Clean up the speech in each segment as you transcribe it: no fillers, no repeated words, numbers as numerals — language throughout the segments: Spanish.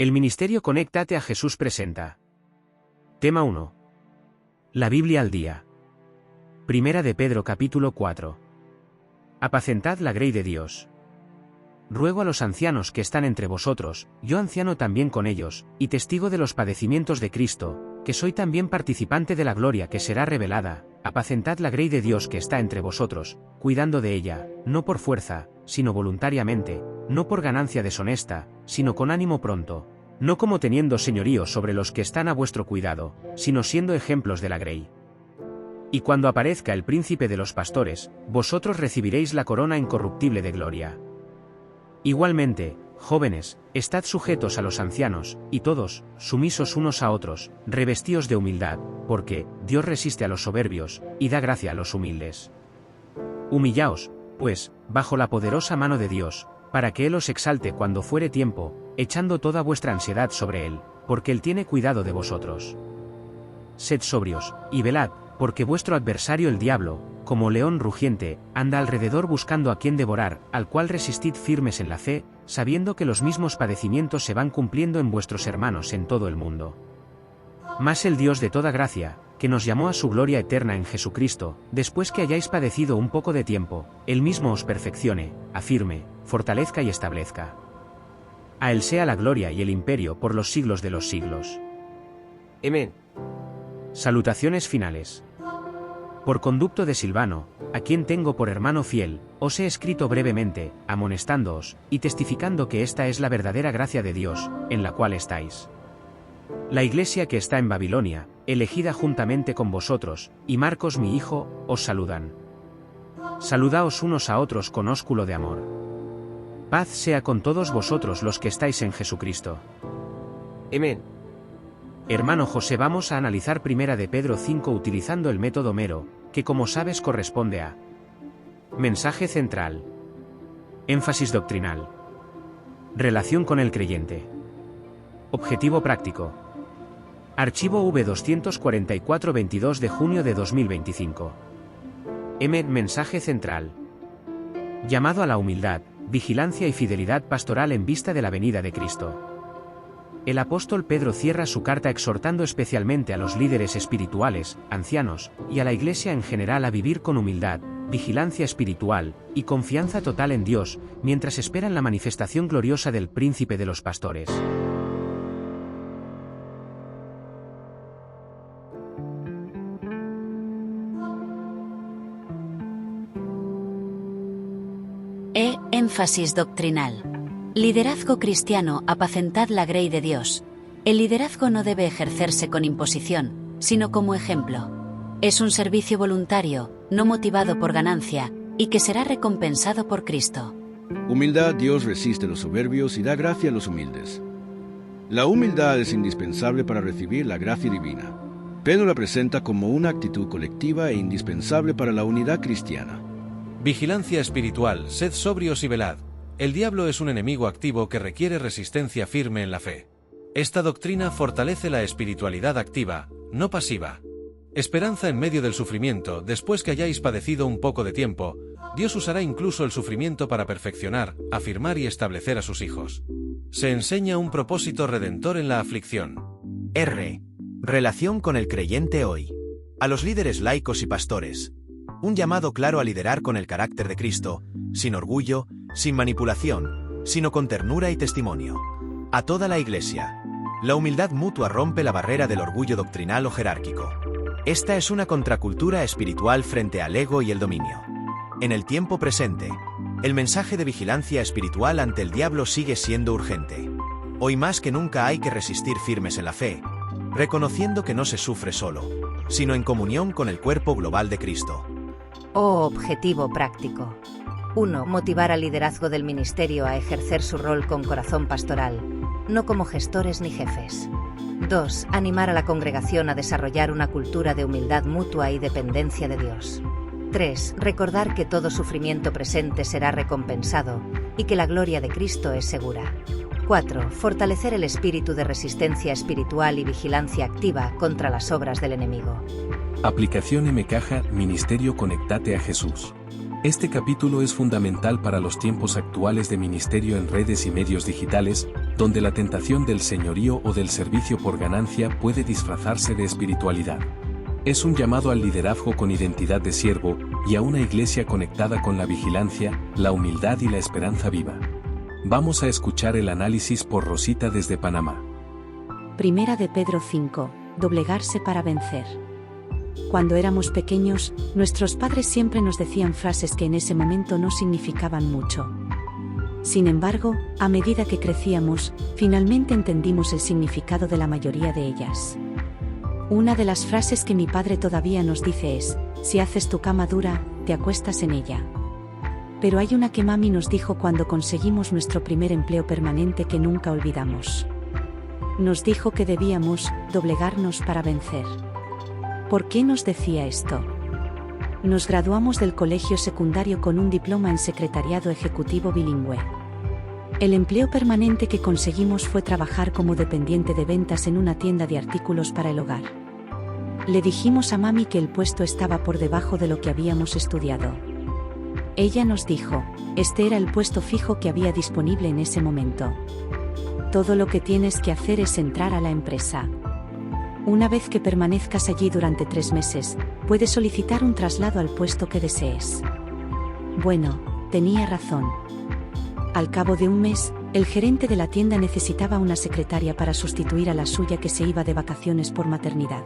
El Ministerio Conéctate a Jesús presenta. Tema 1. La Biblia al día. Primera de Pedro capítulo 4. Apacentad la grey de Dios. Ruego a los ancianos que están entre vosotros, yo anciano también con ellos, y testigo de los padecimientos de Cristo, que soy también participante de la gloria que será revelada, apacentad la grey de Dios que está entre vosotros, cuidando de ella, no por fuerza, sino voluntariamente, no por ganancia deshonesta, sino con ánimo pronto, no como teniendo señorío sobre los que están a vuestro cuidado, sino siendo ejemplos de la grey. Y cuando aparezca el príncipe de los pastores, vosotros recibiréis la corona incorruptible de gloria. Igualmente, jóvenes, estad sujetos a los ancianos, y todos, sumisos unos a otros, revestíos de humildad, porque Dios resiste a los soberbios, y da gracia a los humildes. Humillaos, pues, bajo la poderosa mano de Dios, para que Él os exalte cuando fuere tiempo, echando toda vuestra ansiedad sobre Él, porque Él tiene cuidado de vosotros. Sed sobrios, y velad, porque vuestro adversario el diablo, como león rugiente, anda alrededor buscando a quien devorar, al cual resistid firmes en la fe, sabiendo que los mismos padecimientos se van cumpliendo en vuestros hermanos en todo el mundo. Mas el Dios de toda gracia, que nos llamó a su gloria eterna en Jesucristo, después que hayáis padecido un poco de tiempo, Él mismo os perfeccione, afirme, fortalezca y establezca. A Él sea la gloria y el imperio por los siglos de los siglos. Amén. Salutaciones finales. Por conducto de Silvano, a quien tengo por hermano fiel, os he escrito brevemente, amonestándoos, y testificando que esta es la verdadera gracia de Dios, en la cual estáis. La iglesia que está en Babilonia, elegida juntamente con vosotros, y Marcos mi hijo, os saludan. Saludaos unos a otros con ósculo de amor. Paz sea con todos vosotros los que estáis en Jesucristo. Amén. Hermano José, vamos a analizar Primera de Pedro 5 utilizando el método Mero, que como sabes corresponde a mensaje central, énfasis doctrinal, relación con el creyente, objetivo práctico, archivo V244 22 de junio de 2025. Mensaje central, llamado a la humildad, vigilancia y fidelidad pastoral en vista de la venida de Cristo. El apóstol Pedro cierra su carta exhortando especialmente a los líderes espirituales, ancianos, y a la iglesia en general a vivir con humildad, vigilancia espiritual, y confianza total en Dios, mientras esperan la manifestación gloriosa del príncipe de los pastores. Énfasis doctrinal. Liderazgo cristiano, apacentad la grey de Dios. El liderazgo no debe ejercerse con imposición, sino como ejemplo. Es un servicio voluntario, no motivado por ganancia, y que será recompensado por Cristo. Humildad, Dios resiste a los soberbios y da gracia a los humildes. La humildad es indispensable para recibir la gracia divina. Pedro la presenta como una actitud colectiva e indispensable para la unidad cristiana. Vigilancia espiritual, sed sobrios y velad. El diablo es un enemigo activo que requiere resistencia firme en la fe. Esta doctrina fortalece la espiritualidad activa, no pasiva. Esperanza en medio del sufrimiento. Después que hayáis padecido un poco de tiempo, Dios usará incluso el sufrimiento para perfeccionar, afirmar y establecer a sus hijos. Se enseña un propósito redentor en la aflicción. Relación con el creyente hoy. A los líderes laicos y pastores. Un llamado claro a liderar con el carácter de Cristo, sin orgullo, sin manipulación, sino con ternura y testimonio. A toda la Iglesia. La humildad mutua rompe la barrera del orgullo doctrinal o jerárquico. Esta es una contracultura espiritual frente al ego y el dominio. En el tiempo presente, el mensaje de vigilancia espiritual ante el diablo sigue siendo urgente. Hoy más que nunca hay que resistir firmes en la fe, reconociendo que no se sufre solo, sino en comunión con el cuerpo global de Cristo. Objetivo práctico. 1. Motivar al liderazgo del ministerio a ejercer su rol con corazón pastoral, no como gestores ni jefes. 2. Animar a la congregación a desarrollar una cultura de humildad mutua y dependencia de Dios. 3. Recordar que todo sufrimiento presente será recompensado, y que la gloria de Cristo es segura. 4. Fortalecer el espíritu de resistencia espiritual y vigilancia activa contra las obras del enemigo. Aplicación MCaja, Ministerio Conéctate a Jesús. Este capítulo es fundamental para los tiempos actuales de ministerio en redes y medios digitales, donde la tentación del señorío o del servicio por ganancia puede disfrazarse de espiritualidad. Es un llamado al liderazgo con identidad de siervo y a una iglesia conectada con la vigilancia, la humildad y la esperanza viva. Vamos a escuchar el análisis por Rosita desde Panamá. Primera de Pedro 5. Doblegarse para vencer. Cuando éramos pequeños, nuestros padres siempre nos decían frases que en ese momento no significaban mucho. Sin embargo, a medida que crecíamos, finalmente entendimos el significado de la mayoría de ellas. Una de las frases que mi padre todavía nos dice es: si haces tu cama dura, te acuestas en ella. Pero hay una que mami nos dijo cuando conseguimos nuestro primer empleo permanente que nunca olvidamos. Nos dijo que debíamos doblegarnos para vencer. ¿Por qué nos decía esto? Nos graduamos del colegio secundario con un diploma en secretariado ejecutivo bilingüe. El empleo permanente que conseguimos fue trabajar como dependiente de ventas en una tienda de artículos para el hogar. Le dijimos a mami que el puesto estaba por debajo de lo que habíamos estudiado. Ella nos dijo: este era el puesto fijo que había disponible en ese momento. Todo lo que tienes que hacer es entrar a la empresa. Una vez que permanezcas allí durante 3 meses, puedes solicitar un traslado al puesto que desees. Bueno, tenía razón. Al cabo de un mes, el gerente de la tienda necesitaba una secretaria para sustituir a la suya que se iba de vacaciones por maternidad.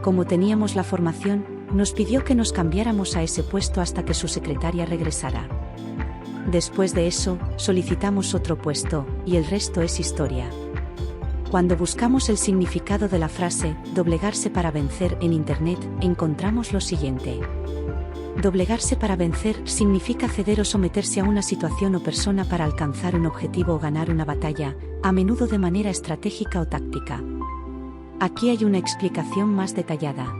Como teníamos la formación, nos pidió que nos cambiáramos a ese puesto hasta que su secretaria regresara. Después de eso, solicitamos otro puesto, y el resto es historia. Cuando buscamos el significado de la frase doblegarse para vencer en Internet, encontramos lo siguiente. Doblegarse para vencer significa ceder o someterse a una situación o persona para alcanzar un objetivo o ganar una batalla, a menudo de manera estratégica o táctica. Aquí hay una explicación más detallada.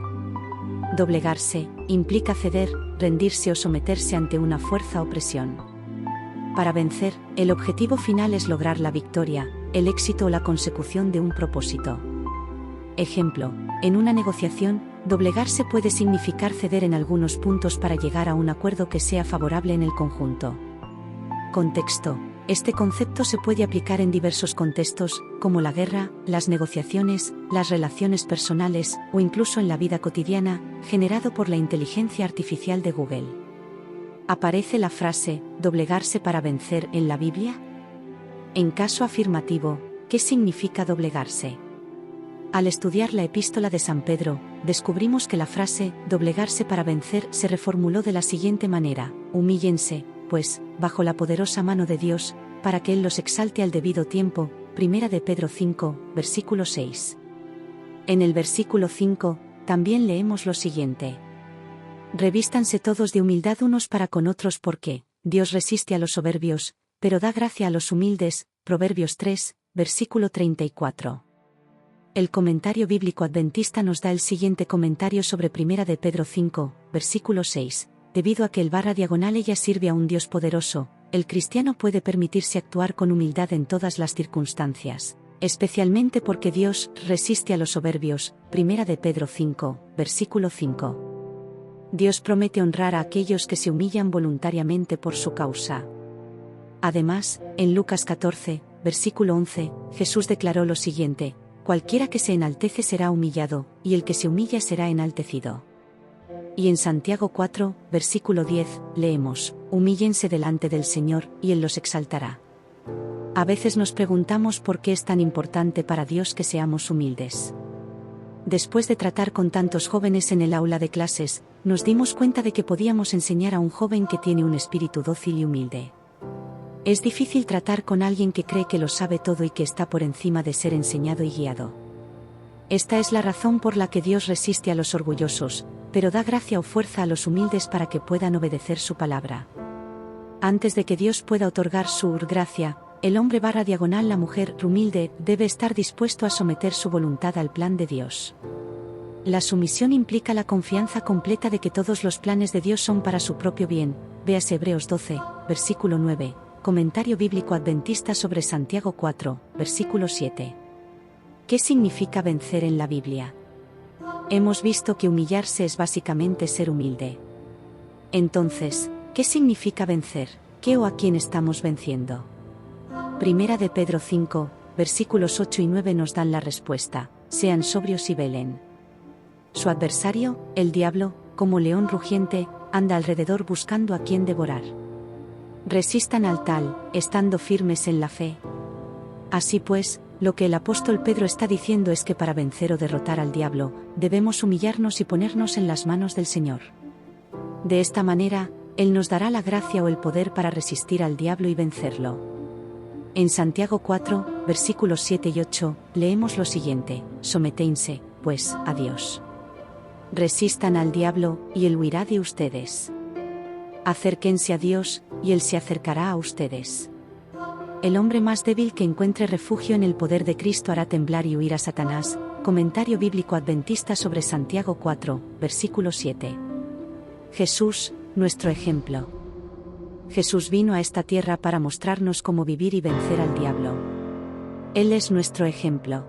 Doblegarse implica ceder, rendirse o someterse ante una fuerza o presión. Para vencer, el objetivo final es lograr la victoria, el éxito o la consecución de un propósito. Ejemplo, en una negociación, doblegarse puede significar ceder en algunos puntos para llegar a un acuerdo que sea favorable en el conjunto. Contexto. Este concepto se puede aplicar en diversos contextos, como la guerra, las negociaciones, las relaciones personales, o incluso en la vida cotidiana, generado por la inteligencia artificial de Google. ¿Aparece la frase doblegarse para vencer en la Biblia? En caso afirmativo, ¿qué significa doblegarse? Al estudiar la epístola de San Pedro, descubrimos que la frase doblegarse para vencer se reformuló de la siguiente manera: humíllense, pues, bajo la poderosa mano de Dios, para que Él los exalte al debido tiempo. Primera de Pedro 5, versículo 6. En el versículo 5, también leemos lo siguiente: revístanse todos de humildad unos para con otros, porque Dios resiste a los soberbios, pero da gracia a los humildes. Proverbios 3, versículo 34. El comentario bíblico adventista nos da el siguiente comentario sobre Primera de Pedro 5, versículo 6. Debido a que el / ella sirve a un Dios poderoso, el cristiano puede permitirse actuar con humildad en todas las circunstancias, especialmente porque Dios resiste a los soberbios. Primera de Pedro 5, versículo 5. Dios promete honrar a aquellos que se humillan voluntariamente por su causa. Además, en Lucas 14, versículo 11, Jesús declaró lo siguiente: cualquiera que se enaltece será humillado, y el que se humilla será enaltecido. Y en Santiago 4, versículo 10, leemos: humíllense delante del Señor, y Él los exaltará. A veces nos preguntamos por qué es tan importante para Dios que seamos humildes. Después de tratar con tantos jóvenes en el aula de clases, nos dimos cuenta de que podíamos enseñar a un joven que tiene un espíritu dócil y humilde. Es difícil tratar con alguien que cree que lo sabe todo y que está por encima de ser enseñado y guiado. Esta es la razón por la que Dios resiste a los orgullosos, pero da gracia o fuerza a los humildes para que puedan obedecer su palabra. Antes de que Dios pueda otorgar su gracia, el hombre / la mujer humilde debe estar dispuesto a someter su voluntad al plan de Dios. La sumisión implica la confianza completa de que todos los planes de Dios son para su propio bien. Véase Hebreos 12, versículo 9. Comentario bíblico adventista sobre Santiago 4, versículo 7. ¿Qué significa vencer en la Biblia? Hemos visto que humillarse es básicamente ser humilde. Entonces, ¿qué significa vencer? ¿Qué o a quién estamos venciendo? Primera de Pedro 5, versículos 8 y 9 nos dan la respuesta: sean sobrios y velen. Su adversario, el diablo, como león rugiente, anda alrededor buscando a quien devorar. Resistan al tal, estando firmes en la fe. Así pues, lo que el apóstol Pedro está diciendo es que para vencer o derrotar al diablo, debemos humillarnos y ponernos en las manos del Señor. De esta manera, Él nos dará la gracia o el poder para resistir al diablo y vencerlo. En Santiago 4, versículos 7 y 8, leemos lo siguiente: someténse, pues, a Dios. Resistan al diablo, y él huirá de ustedes. Acérquense a Dios, y Él se acercará a ustedes. El hombre más débil que encuentre refugio en el poder de Cristo hará temblar y huir a Satanás. Comentario bíblico adventista sobre Santiago 4, versículo 7. Jesús, nuestro ejemplo. Jesús vino a esta tierra para mostrarnos cómo vivir y vencer al diablo. Él es nuestro ejemplo.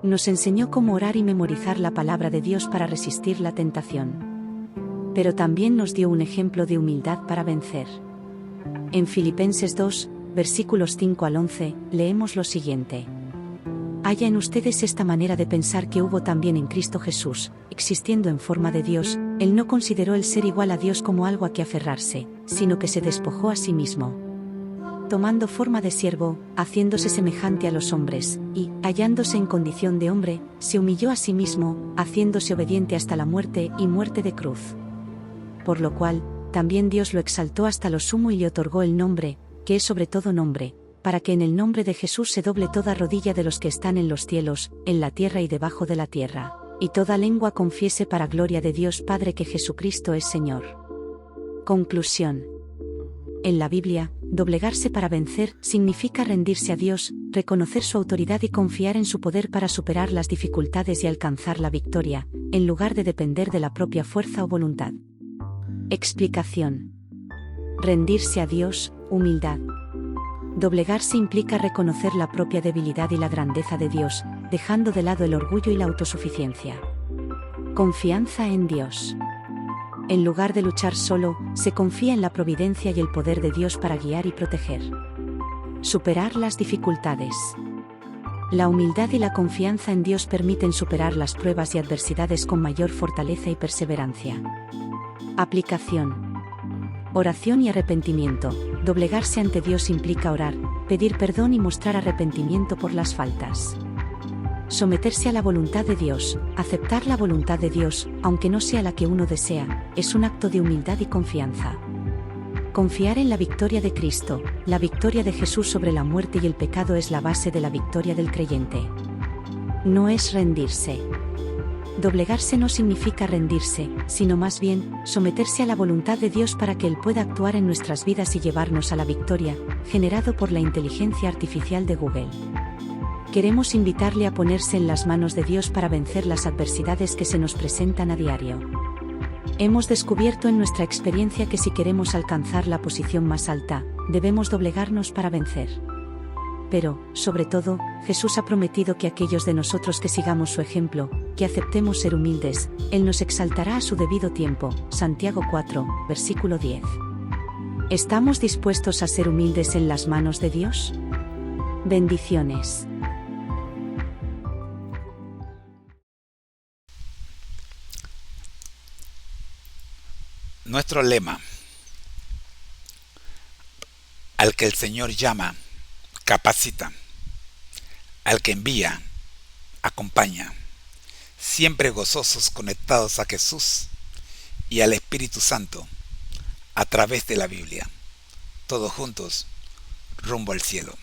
Nos enseñó cómo orar y memorizar la palabra de Dios para resistir la tentación. Pero también nos dio un ejemplo de humildad para vencer. En Filipenses 2, versículos 5 al 11, leemos lo siguiente: haya en ustedes esta manera de pensar que hubo también en Cristo Jesús, existiendo en forma de Dios, Él no consideró el ser igual a Dios como algo a que aferrarse, sino que se despojó a sí mismo. Tomando forma de siervo, haciéndose semejante a los hombres, y, hallándose en condición de hombre, se humilló a sí mismo, haciéndose obediente hasta la muerte y muerte de cruz. Por lo cual, también Dios lo exaltó hasta lo sumo y le otorgó el nombre, que es sobre todo nombre, para que en el nombre de Jesús se doble toda rodilla de los que están en los cielos, en la tierra y debajo de la tierra, y toda lengua confiese para gloria de Dios Padre que Jesucristo es Señor. Conclusión. En la Biblia, doblegarse para vencer significa rendirse a Dios, reconocer su autoridad y confiar en su poder para superar las dificultades y alcanzar la victoria, en lugar de depender de la propia fuerza o voluntad. Explicación. Rendirse a Dios, humildad. Doblegarse implica reconocer la propia debilidad y la grandeza de Dios, dejando de lado el orgullo y la autosuficiencia. Confianza en Dios. En lugar de luchar solo, se confía en la providencia y el poder de Dios para guiar y proteger. Superar las dificultades. La humildad y la confianza en Dios permiten superar las pruebas y adversidades con mayor fortaleza y perseverancia. Aplicación. Oración y arrepentimiento. Doblegarse ante Dios implica orar, pedir perdón y mostrar arrepentimiento por las faltas. Someterse a la voluntad de Dios, aceptar la voluntad de Dios, aunque no sea la que uno desea, es un acto de humildad y confianza. Confiar en la victoria de Cristo, la victoria de Jesús sobre la muerte y el pecado es la base de la victoria del creyente. No es rendirse. Doblegarse no significa rendirse, sino más bien, someterse a la voluntad de Dios para que Él pueda actuar en nuestras vidas y llevarnos a la victoria, generado por la inteligencia artificial de Google. Queremos invitarle a ponerse en las manos de Dios para vencer las adversidades que se nos presentan a diario. Hemos descubierto en nuestra experiencia que si queremos alcanzar la posición más alta, debemos doblegarnos para vencer. Pero, sobre todo, Jesús ha prometido que aquellos de nosotros que sigamos su ejemplo, que aceptemos ser humildes, Él nos exaltará a su debido tiempo. Santiago 4, versículo 10. ¿Estamos dispuestos a ser humildes en las manos de Dios? Bendiciones. Nuestro lema: al que el Señor llama, capacita; al que envía, acompaña. Siempre gozosos conectados a Jesús y al Espíritu Santo a través de la Biblia. Todos juntos, rumbo al cielo.